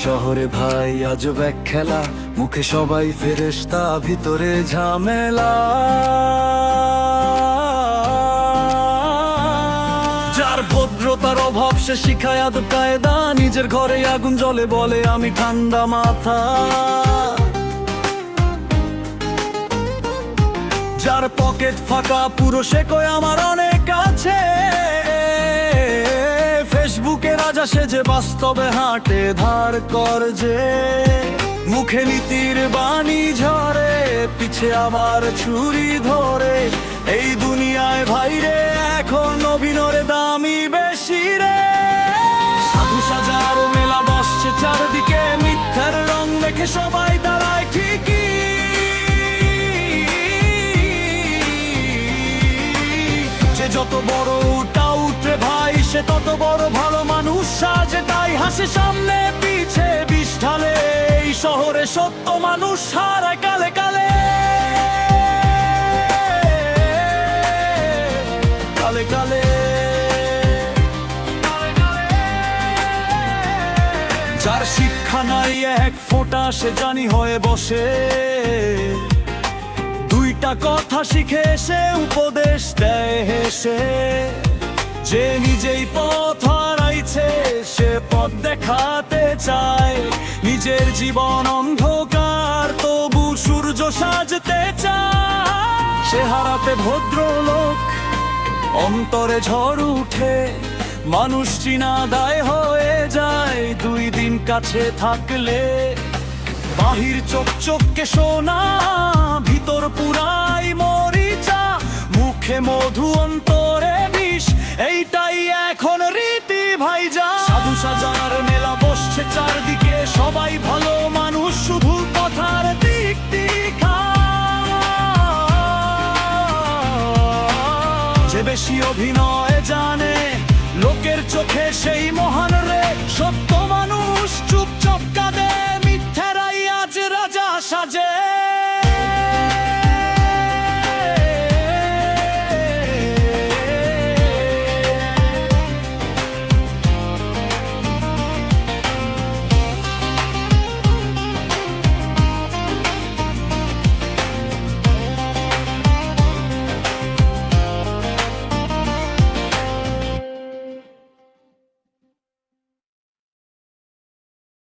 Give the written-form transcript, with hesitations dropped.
শহরে ভাই আজব এক খেলা, মুখে সবাই ফেরেশতা, ভিতরে ঝামেলা। যার ভদ্রতার অভাব সে শিখায় আদব কায়দা, নিজের ঘরে আগুন জ্বলে বলে আমি ঠান্ডা মাথা। যার পকেট ফাঁকা পুরো সে কয় আমার অনেক আছে, ফেসবুকে রাজা সেজে বাস্তবে হাঁটে ধার কর যে। মুখে নীতির বাণী ঝরে, পিছে আমার ছুরি ধরে। এই দুনিয়ায় ভাইরে এখন অভিনয়ের দামি বেশি রে। সাধু সাজার মেলা বসছে চারদিকে, মিথ্যার রং দেখে সবাই দাঁড়ায় ঠিকই। যে যত বড় উঠে ভাই সে তত বড় ভালো মানুষ সাজে, তাই হাসে সামনে পিছে বিষ ঢালে। এই শহরে সত্য মানুষ হারায় কালে কালে কালে কালে। যার শিক্ষা নাই এক ফোঁটা সে জানি হয়ে বসে, দুইটা কথা শিখে এসে উপদেশ দেয় হেসে। যে নিজেই পথ হারাইছে সে পথ দেখাতে চায়, নিজের জীবন অন্ধকার তবু সূর্য সাজতে চায়। সে হারাতে ভদ্রলোক অন্তরে ঝড় উঠে, মানুষ চিনা দায় হয়ে যায় দুই দিন কাছে থাকলে। বাহির চকচকে সোনা, ভিতর পুরাই মরিচা, মুখে মধু অন্তরে বিষ, এইটাই এখন রীতি ভাইজা। সাধু সাজার মেলা বসছে চারদিকে, সবাই